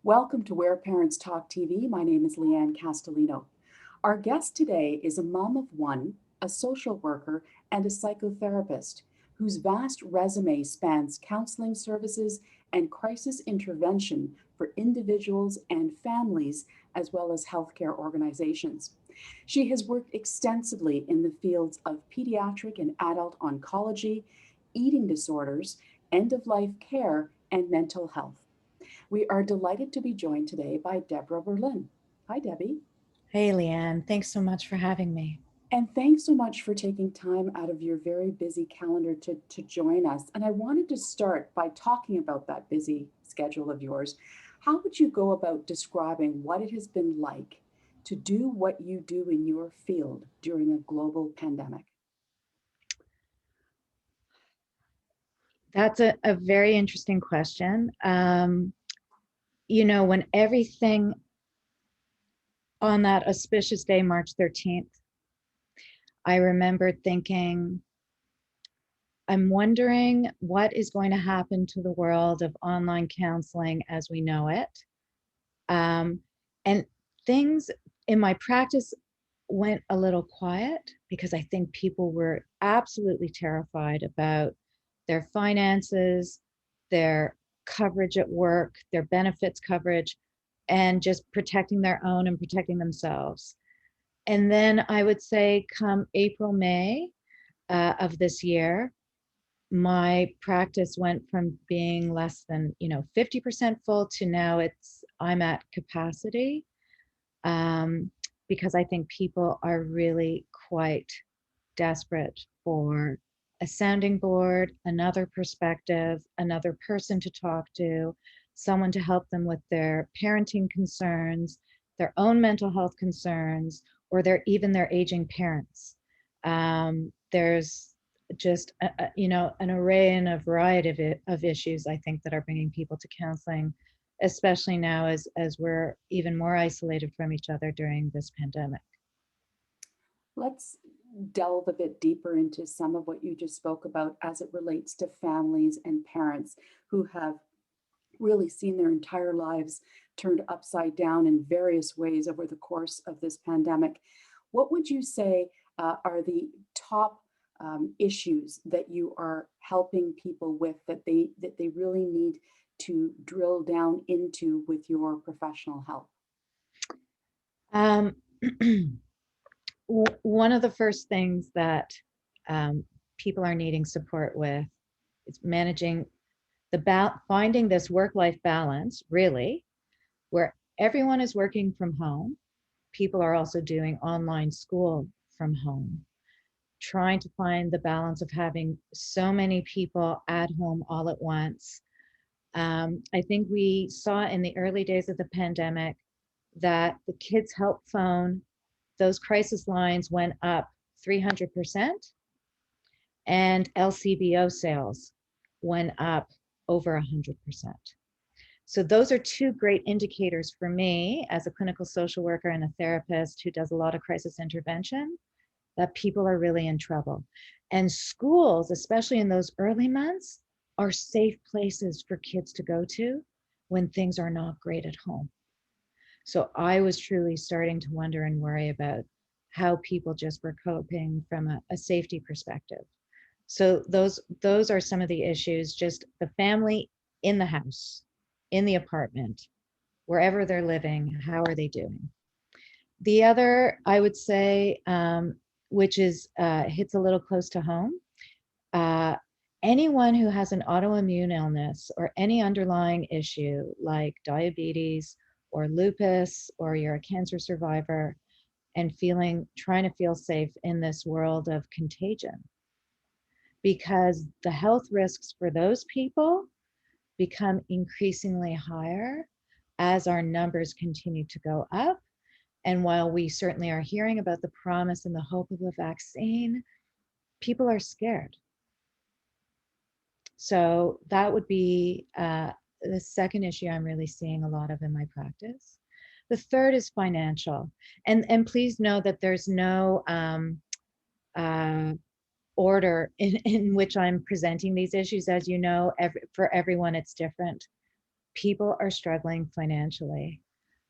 Welcome to Where Parents Talk TV. My name is Lianne Castelino. Our guest today is a mom of one, a social worker, and a psychotherapist whose vast resume spans counseling services and crisis intervention for individuals and families, as well as healthcare organizations. She has worked extensively in the fields of pediatric and adult oncology, eating disorders, end of life care, and mental health. We are delighted to be joined today by Deborah Berlin. Hi, Debbie. Hey, Lianne. Thanks so much for having me. And thanks so much for taking time out of your very busy calendar to join us. And I wanted to start by talking about that busy schedule of yours. How would you go about describing what it has been like to do what you do in your field during a global pandemic? That's a very interesting question. When everything on that auspicious day, March 13th, I remember thinking, I'm wondering what is going to happen to the world of online counseling as we know it. And things in my practice went a little quiet because I think people were absolutely terrified about their finances, their coverage at work, their benefits coverage, and just protecting their own and protecting themselves. And then I would say come April, May of this year, my practice went from being less than 50% full to now I'm at capacity, because I think people are really quite desperate for a sounding board, another perspective, another person to talk to, someone to help them with their parenting concerns, their own mental health concerns, or even their aging parents. There's just an array and a variety of issues, I think, that are bringing people to counseling, especially now as we're even more isolated from each other during this pandemic. Let's delve a bit deeper into some of what you just spoke about as it relates to families and parents who have really seen their entire lives turned upside down in various ways over the course of this pandemic. What would you say are the top issues that you are helping people with that they really need to drill down into with your professional help? Um, One of the first things that people are needing support with is managing finding this work-life balance, really, where everyone is working from home. People are also doing online school from home, trying to find the balance of having so many people at home all at once. I think we saw in the early days of the pandemic that the Kids Help Phone, those crisis lines went up 300%, and LCBO sales went up over 100%. So those are two great indicators for me as a clinical social worker and a therapist who does a lot of crisis intervention, that people are really in trouble. And schools, especially in those early months, are safe places for kids to go to when things are not great at home. So I was truly starting to wonder and worry about how people just were coping from a safety perspective. So those are some of the issues, just the family in the house, in the apartment, wherever they're living, how are they doing? The other, I would say, which is hits a little close to home, anyone who has an autoimmune illness or any underlying issue like diabetes or lupus, or you're a cancer survivor and trying to feel safe in this world of contagion, because the health risks for those people become increasingly higher as our numbers continue to go up. And while we certainly are hearing about the promise and the hope of a vaccine, people are scared. So that would be the second issue I'm really seeing a lot of in my practice. The third is financial. And please know that there's no order in which I'm presenting these issues. As you know, for everyone, it's different. People are struggling financially.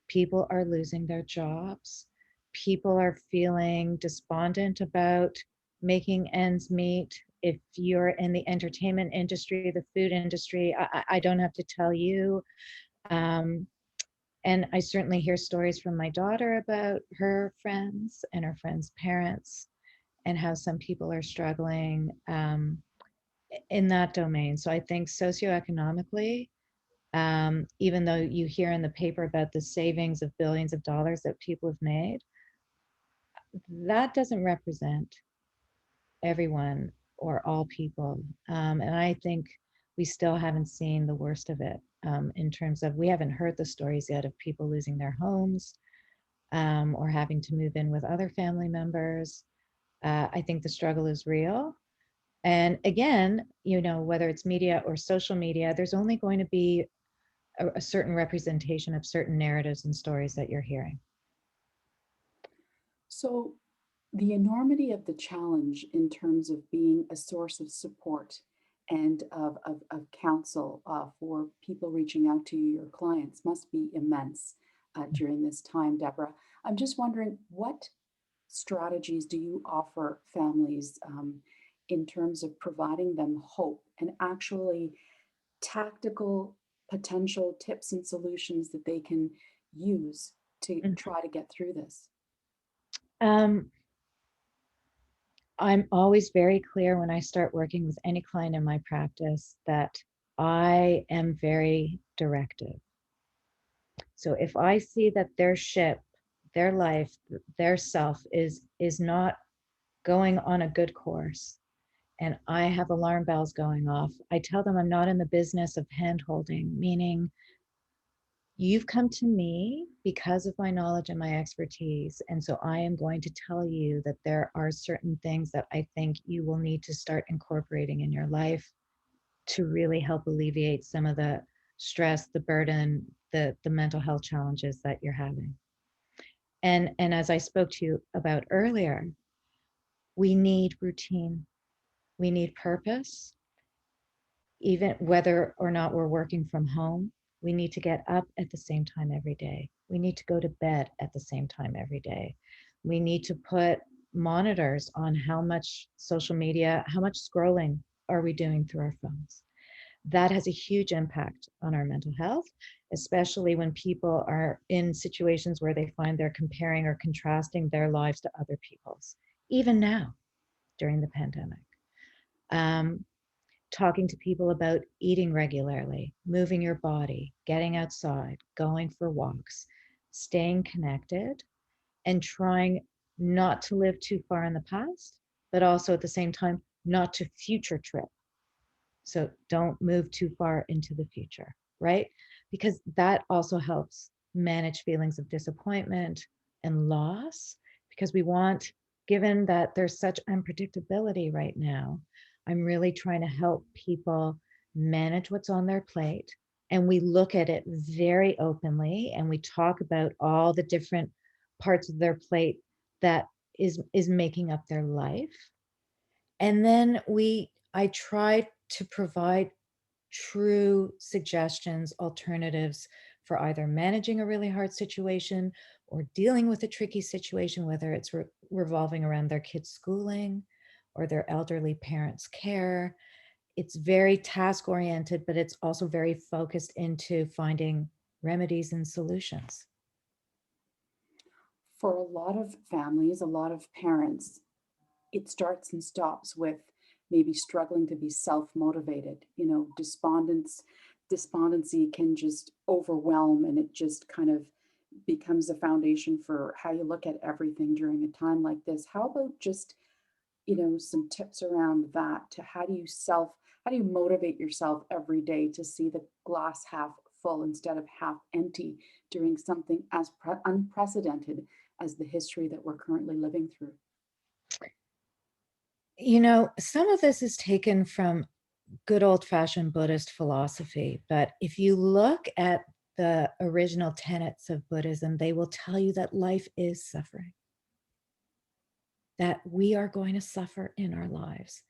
People are losing their jobs. People are feeling despondent about making ends meet. If you're in the entertainment industry, the food industry, I don't have to tell you. Um, and I certainly hear stories from my daughter about her friends and her friends' parents and how some people are struggling in that domain. So I think socioeconomically, even though you hear in the paper about the savings of billions of dollars that people have made, that doesn't represent everyone or all people. And I think we still haven't seen the worst of it in terms of, we haven't heard the stories yet of people losing their homes or having to move in with other family members. I think the struggle is real. And again, you know, whether it's media or social media, there's only going to be a certain representation of certain narratives and stories that you're hearing. So, the enormity of the challenge in terms of being a source of support and of counsel for people reaching out to you, your clients, must be immense during this time, Deborah. I'm just wondering, what strategies do you offer families in terms of providing them hope and actually tactical potential tips and solutions that they can use to Mhm. try to get through this? Um, I'm always very clear when I start working with any client in my practice that I am very directive. So if I see that their ship, their life, their self is not going on a good course, and I have alarm bells going off, I tell them I'm not in the business of hand holding, meaning you've come to me because of my knowledge and my expertise. And so I am going to tell you that there are certain things that I think you will need to start incorporating in your life to really help alleviate some of the stress, the burden, the mental health challenges that you're having. And as I spoke to you about earlier, we need routine, we need purpose, even whether or not we're working from home. We need to get up at the same time every day. We need to go to bed at the same time every day. We need to put monitors on how much social media, how much scrolling are we doing through our phones. That has a huge impact on our mental health, especially when people are in situations where they find they're comparing or contrasting their lives to other people's, even now during the pandemic. Um, Talking to people about eating regularly, moving your body, getting outside, going for walks, staying connected, and trying not to live too far in the past, but also at the same time, not to future trip. So don't move too far into the future, right? Because that also helps manage feelings of disappointment and loss, because we want, given that there's such unpredictability right now, I'm really trying to help people manage what's on their plate. And we look at it very openly and we talk about all the different parts of their plate that is making up their life. And then I try to provide true suggestions, alternatives for either managing a really hard situation or dealing with a tricky situation, whether it's revolving around their kids' schooling or their elderly parents' care. It's very task oriented, but it's also very focused into finding remedies and solutions. For a lot of families, a lot of parents, it starts and stops with maybe struggling to be self-motivated. You know, despondency can just overwhelm, and it just kind of becomes the foundation for how you look at everything during a time like this. How about just, some tips around that, to how do you motivate yourself every day to see the glass half full instead of half empty during something as unprecedented as the history that we're currently living through? You know, some of this is taken from good old fashioned Buddhist philosophy, but if you look at the original tenets of Buddhism, they will tell you that life is suffering, that we are going to suffer in our lives.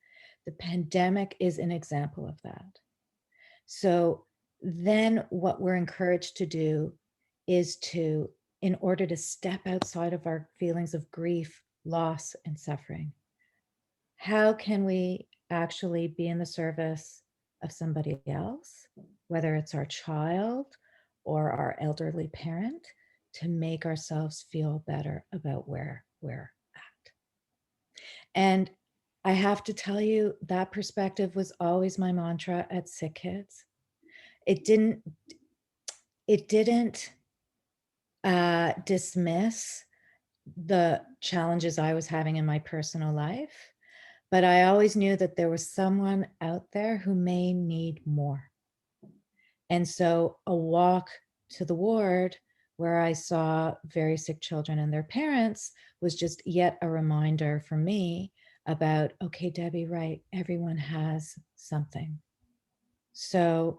The pandemic is an example of that. So then what we're encouraged to do is to, in order to step outside of our feelings of grief, loss, and suffering, how can we actually be in the service of somebody else, whether it's our child or our elderly parent, to make ourselves feel better about where we're at? And I have to tell you, that perspective was always my mantra at Sick Kids. It didn't, it didn't dismiss the challenges I was having in my personal life, but I always knew that there was someone out there who may need more. And so a walk to the ward where I saw very sick children and their parents was just yet a reminder for me about, okay, Debbie, right, everyone has something. So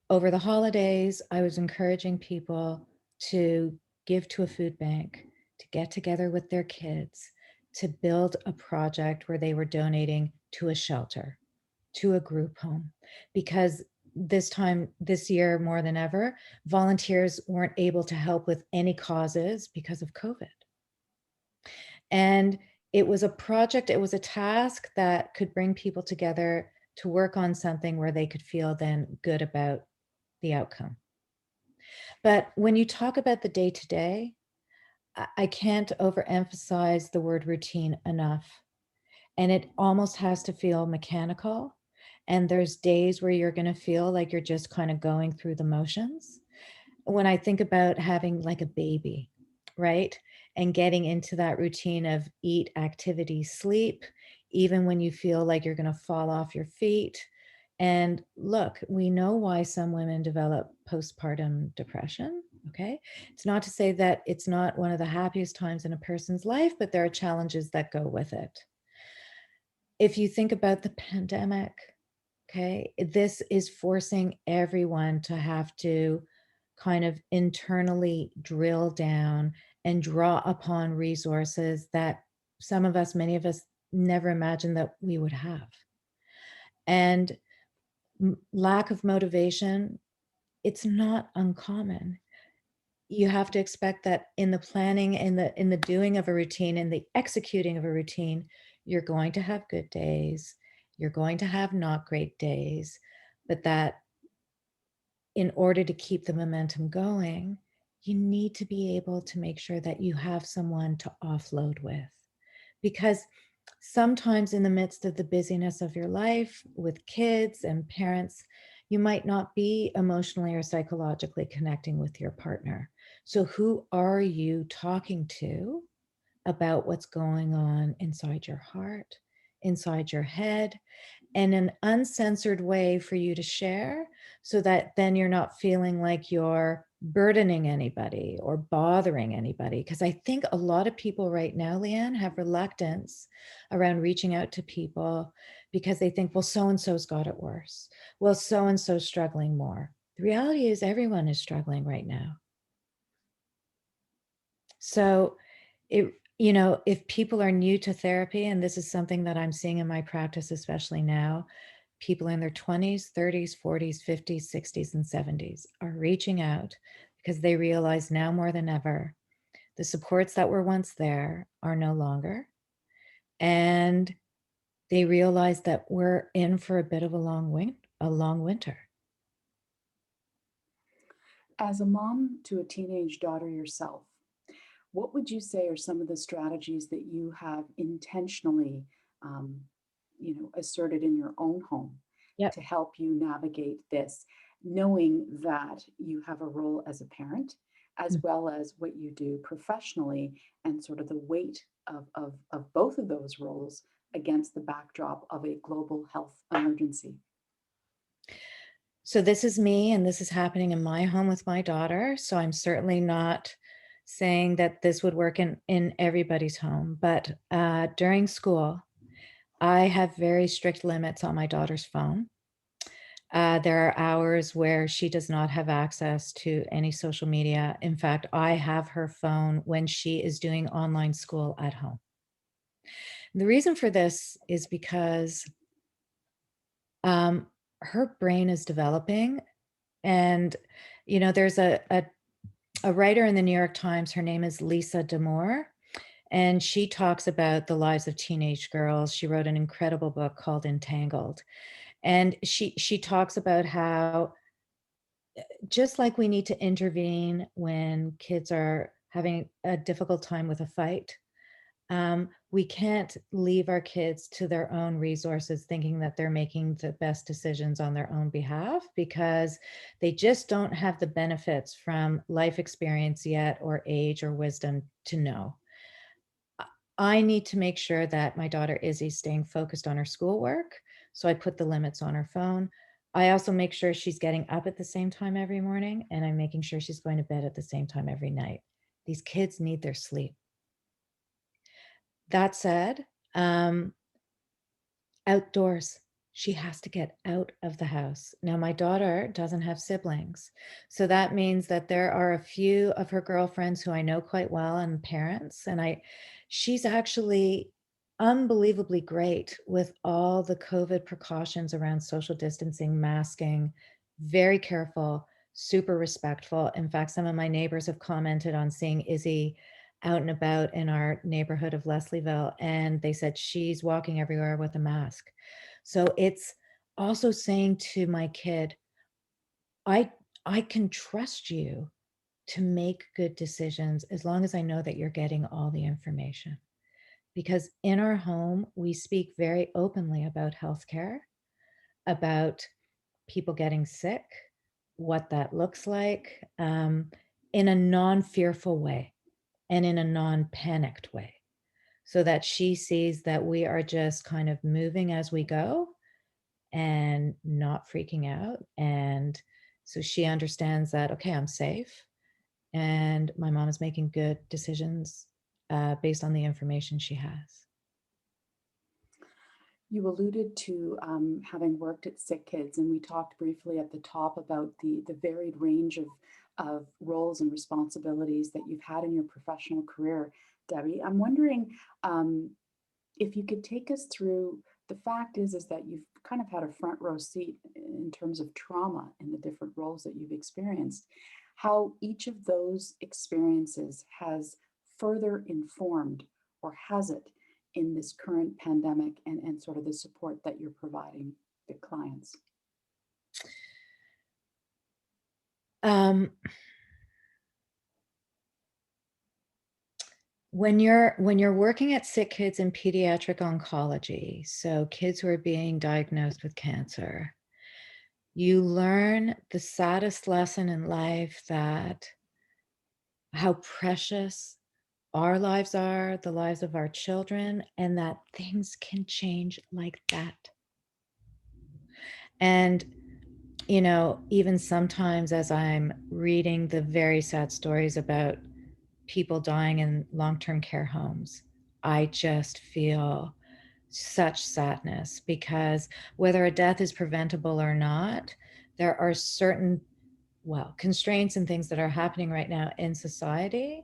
over the holidays, I was encouraging people to give to a food bank, to get together with their kids, to build a project where they were donating to a shelter, to a group home, because this year more than ever, volunteers weren't able to help with any causes because of COVID. And it was a project, it was a task that could bring people together to work on something where they could feel then good about the outcome. But when you talk about the day to day, I can't overemphasize the word routine enough. And it almost has to feel mechanical. And there's days where you're going to feel like you're just kind of going through the motions. When I think about having like a baby, right? And getting into that routine of eat, activity, sleep, even when you feel like you're going to fall off your feet. And look, we know why some women develop postpartum depression. Okay. It's not to say that it's not one of the happiest times in a person's life, but there are challenges that go with it. If you think about the pandemic, okay, this is forcing everyone to have to kind of internally drill down and draw upon resources that some of us, many of us, never imagined that we would have. And lack of motivation, it's not uncommon. You have to expect that in the planning, in the doing of a routine, in the executing of a routine, you're going to have good days, you're going to have not great days, but that in order to keep the momentum going, you need to be able to make sure that you have someone to offload with. Because sometimes in the midst of the busyness of your life with kids and parents, you might not be emotionally or psychologically connecting with your partner. So who are you talking to about what's going on inside your heart, inside your head, in an uncensored way for you to share, so that then you're not feeling like you're burdening anybody or bothering anybody? Because I think a lot of people right now, Lianne, have reluctance around reaching out to people because they think, well, so-and-so's got it worse. Well, so-and-so's struggling more. The reality is everyone is struggling right now. So if people are new to therapy, and this is something that I'm seeing in my practice, especially now, people in their 20s, 30s, 40s, 50s, 60s, and 70s are reaching out because they realize now more than ever the supports that were once there are no longer. And they realize that we're in for a bit of a long winter. As a mom to a teenage daughter yourself, what would you say are some of the strategies that you have intentionally, um, asserted in your own home Yep. to help you navigate this, knowing that you have a role as a parent, as well as what you do professionally, and sort of the weight of both of those roles against the backdrop of a global health emergency? So this is me, and this is happening in my home with my daughter. So I'm certainly not saying that this would work in everybody's home. But during school, I have very strict limits on my daughter's phone. There are hours where she does not have access to any social media. In fact, I have her phone when she is doing online school at home. The reason for this is because her brain is developing, And, there's a writer in the New York Times, her name is Lisa Damour, and she talks about the lives of teenage girls. She wrote an incredible book called Entangled. And she talks about how just like we need to intervene when kids are having a difficult time with a fight, we can't leave our kids to their own resources thinking that they're making the best decisions on their own behalf, because they just don't have the benefits from life experience yet, or age or wisdom to know. I need to make sure that my daughter Izzy's staying focused on her schoolwork. So I put the limits on her phone. I also make sure she's getting up at the same time every morning, and I'm making sure she's going to bed at the same time every night. These kids need their sleep. That said, outdoors. She has to get out of the house. Now, my daughter doesn't have siblings. So that means that there are a few of her girlfriends who I know quite well, and parents. And she's actually unbelievably great with all the COVID precautions around social distancing, masking, very careful, super respectful. In fact, some of my neighbors have commented on seeing Izzy out and about in our neighborhood of Leslieville, and they said she's walking everywhere with a mask. So it's also saying to my kid, I I can trust you to make good decisions as long as I know that you're getting all the information. Because in our home, we speak very openly about healthcare, about people getting sick, what that looks like, in a non-fearful way and in a non-panicked way, so that she sees that we are just kind of moving as we go and not freaking out. And so she understands that, okay, I'm safe and my mom is making good decisions based on the information she has. You alluded to having worked at Sick Kids, and we talked briefly at the top about the varied range of roles and responsibilities that you've had in your professional career, Debbie. I'm wondering if you could take us through. The fact is that you've kind of had a front row seat in terms of trauma in the different roles that you've experienced, how each of those experiences has further informed, or has it, in this current pandemic, and sort of the support that you're providing the clients. Um, when you're working at Sick Kids in pediatric oncology, so kids who are being diagnosed with cancer, you learn the saddest lesson in life, that how precious our lives are, the lives of our children, and that things can change like that. And, even sometimes as I'm reading the very sad stories about people dying in long-term care homes, I just feel such sadness, because whether a death is preventable or not, there are certain, well, constraints and things that are happening right now in society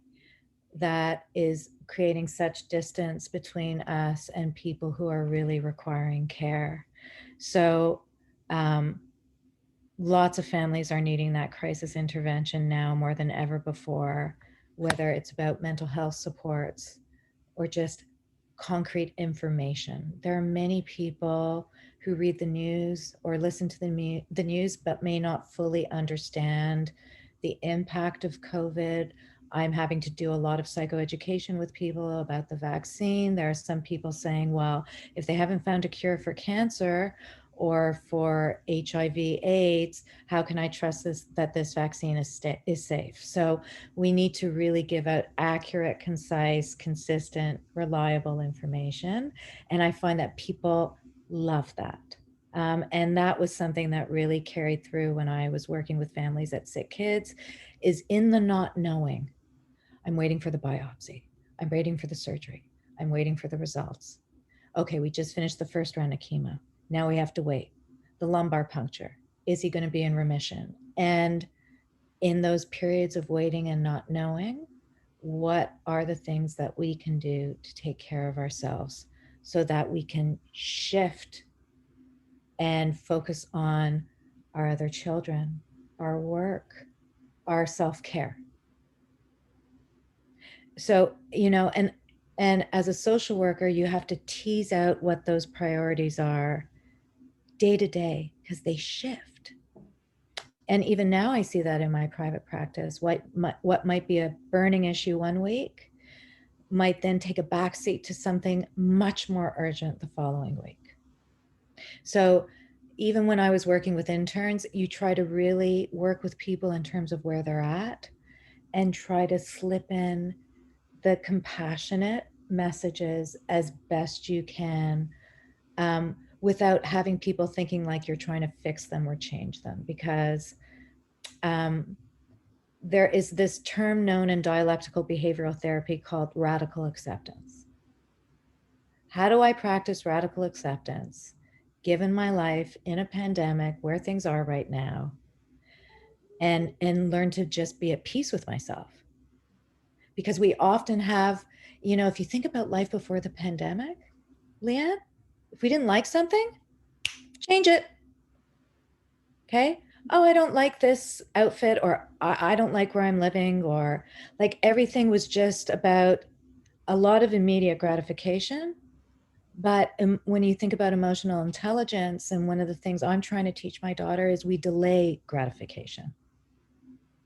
that is creating such distance between us and people who are really requiring care. So, lots of families are needing that crisis intervention now more than ever before, whether it's about mental health supports or just concrete information. There are many people who read the news or listen to the news but may not fully understand the impact of COVID. I'm having to do a lot of psychoeducation with people about the vaccine. There are some people saying, well, if they haven't found a cure for cancer or for HIV/AIDS, how can I trust that this vaccine is safe? So we need to really give out accurate, concise, consistent, reliable information. And I find that people love that. And that was something that really carried through when I was working with families at Sick Kids, is in the not knowing. I'm waiting for the biopsy. I'm waiting for the surgery. I'm waiting for the results. Okay, we just finished the first round of chemo. Now we have to wait. The lumbar puncture. Is he going to be in remission? And in those periods of waiting and not knowing, what are the things that we can do to take care of ourselves so that we can shift and focus on our other children, our work, our self-care. So, and as a social worker, you have to tease out what those priorities are day to day because they shift. And even now I see that in my private practice. What might be a burning issue one week might then take a backseat to something much more urgent the following week. So even when I was working with interns, you try to really work with people in terms of where they're at and try to slip in the compassionate messages as best you can, without having people thinking like you're trying to fix them or change them. Because there is this term known in dialectical behavioral therapy called radical acceptance. How do I practice radical acceptance given my life in a pandemic where things are right now, and learn to just be at peace with myself? Because we often have, if you think about life before the pandemic, Lianne, if we didn't like something, change it. Okay. Oh, I don't like this outfit, or I don't like where I'm living, or like everything was just about a lot of immediate gratification. But when you think about emotional intelligence, and one of the things I'm trying to teach my daughter is we delay gratification.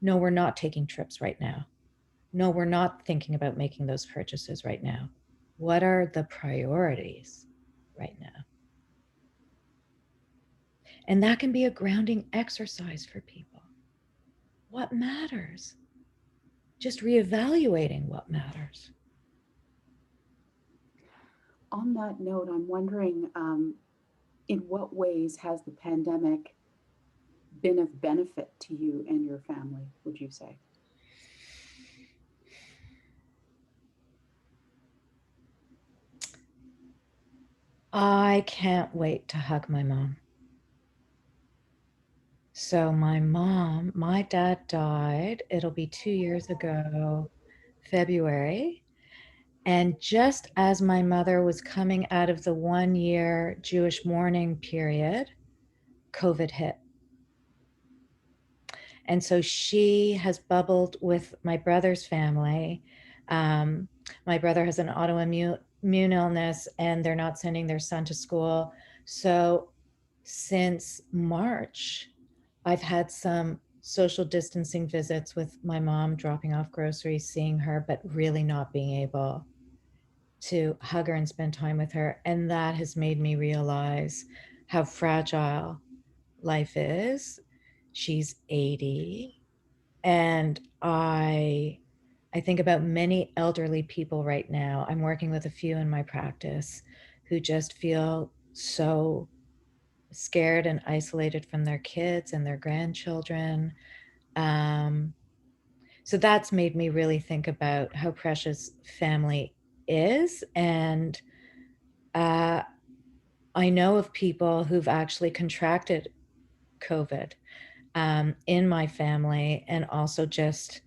No, we're not taking trips right now. No, we're not thinking about making those purchases right now. What are the priorities right now? And that can be a grounding exercise for people. What matters? Just reevaluating what matters. On that note, I'm wondering, in what ways has the pandemic been of benefit to you and your family, would you say? I can't wait to hug my mom. So my dad died, it'll be 2 years ago, February. And just as my mother was coming out of the 1 year Jewish mourning period, COVID hit. And so she has bubbled with my brother's family. My brother has an autoimmune illness, and they're not sending their son to school. So since March, I've had some social distancing visits with my mom, dropping off groceries, seeing her, but really not being able to hug her and spend time with her. And that has made me realize how fragile life is. She's 80. And I think about many elderly people right now. I'm working with a few in my practice who just feel so scared and isolated from their kids and their grandchildren. So that's made me really think about how precious family is. And I know of people who've actually contracted COVID in my family, and also just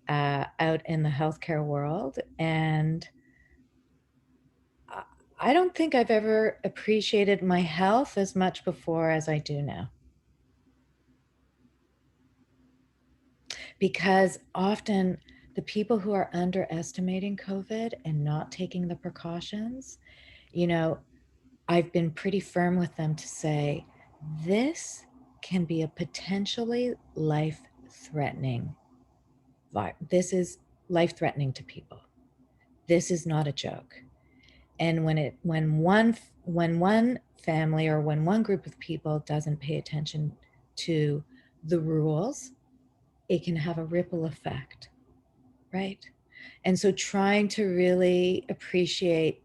out in the healthcare world. And I don't think I've ever appreciated my health as much before as I do now. Because often the people who are underestimating COVID and not taking the precautions, I've been pretty firm with them to say, this can be a potentially life-threatening this is life-threatening to people. This is not a joke. And when one family or when one group of people doesn't pay attention to the rules, it can have a ripple effect, right? And so trying to really appreciate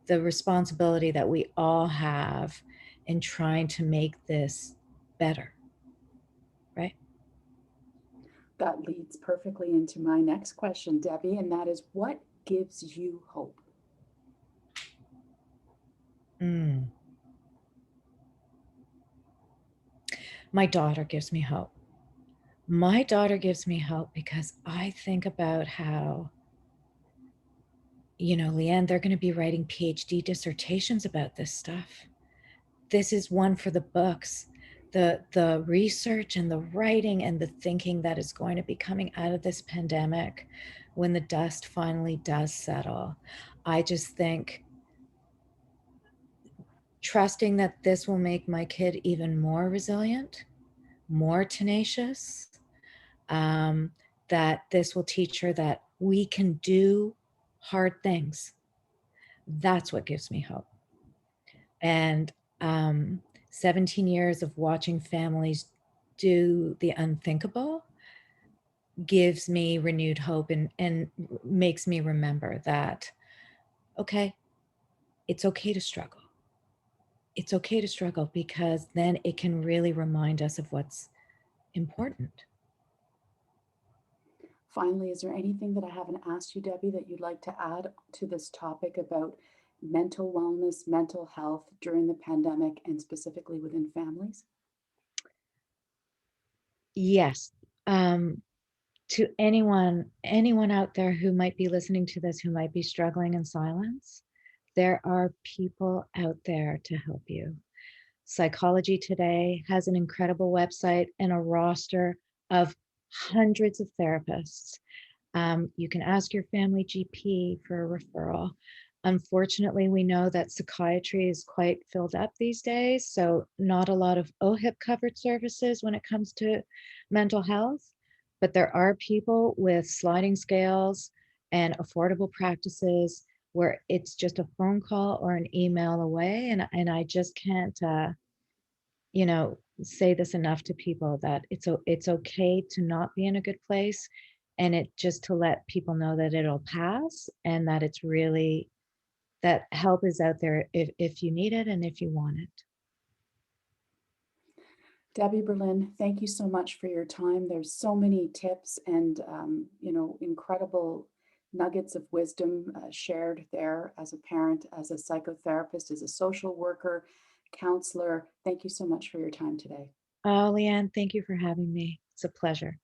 the responsibility that we all have in trying to make this better, right? That leads perfectly into my next question, Debbie, and that is, what gives you hope? Mm. My daughter gives me hope. My daughter gives me hope because I think about how, Lianne, they're going to be writing PhD dissertations about this stuff. This is one for the books. the research and the writing and the thinking that is going to be coming out of this pandemic when the dust finally does settle. I just think trusting that this will make my kid even more resilient, more tenacious, that this will teach her that we can do hard things. That's what gives me hope. And 17 years of watching families do the unthinkable gives me renewed hope and makes me remember that, okay, it's okay to struggle. It's okay to struggle because then it can really remind us of what's important. Finally, is there anything that I haven't asked you, Debbie, that you'd like to add to this topic about mental wellness, mental health during the pandemic, and specifically within families? Yes. To anyone out there who might be listening to this, who might be struggling in silence, there are people out there to help you. Psychology Today has an incredible website and a roster of hundreds of therapists. You can ask your family GP for a referral. Unfortunately, we know that psychiatry is quite filled up these days, so not a lot of OHIP covered services when it comes to mental health, but there are people with sliding scales and affordable practices where it's just a phone call or an email away. And I just can't, say this enough to people that it's okay to not be in a good place, and it just to let people know that it'll pass and that it's really that help is out there if you need it and if you want it. Debbie Berlin, thank you so much for your time. There's so many tips and incredible nuggets of wisdom shared there as a parent, as a psychotherapist, as a social worker, counselor. Thank you so much for your time today. Oh, Leanne, thank you for having me. It's a pleasure.